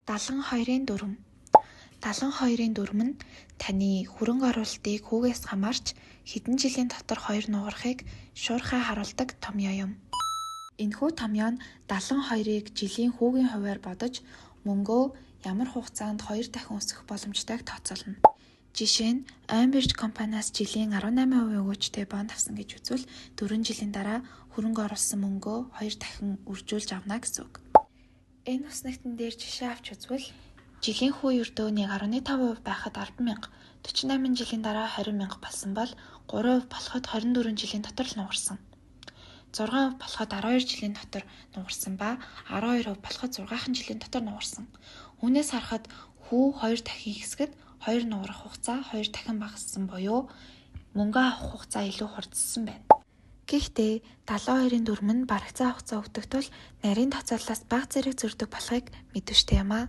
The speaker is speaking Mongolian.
72-ын дүрм. 72-ын дүрм нь таны хөрөнгө оруулалтыг хүүгээс хамаарч хэдэн жилийн дотор хоёр нугарахыг шуурхай харуулдаг томьёо юм. Энэхүү томьёо нь 72-ыг жилийн хүүгийн хувиар бодож мөнгөө ямар хугацаанд 2 дахин өсгөх боломжтойг тооцоолно. Жишээ нь ойн бирж компаниас жилийн 18% өгөөжтэй бонд авсан гэж үзвэл 4 жилийн дараа хөрөнгө оруулсан мөнгөө 2 дахин үржүүлж авна гэсэн үг. Энэ үснэгтэн дээр жишээ авч үзвэл жилийн хүү ердөө 1.5% байхад 10,000, 48 жилийн дараа 20,000 болсон бол 3% болоход 24 жилийн дотор л нугарсан. 6% болоход 12 жилийн дотор нугарсан ба 12% болоход 6 жилийн дотор нугарсан. Үүнээс харахад хүү 2 дахин ихсгэд 2 нугарах хугацаа 2 дахин багассан буюу мөнгө авах хугацаа илүү хурдсан байна. Гэхдээ 72-ын дүрм нь барагцаа хугацаа өгдөг тул нарийн тооцоололоос бага зэрэг зөрдөг болохыг мэдвэжтэй юм аа.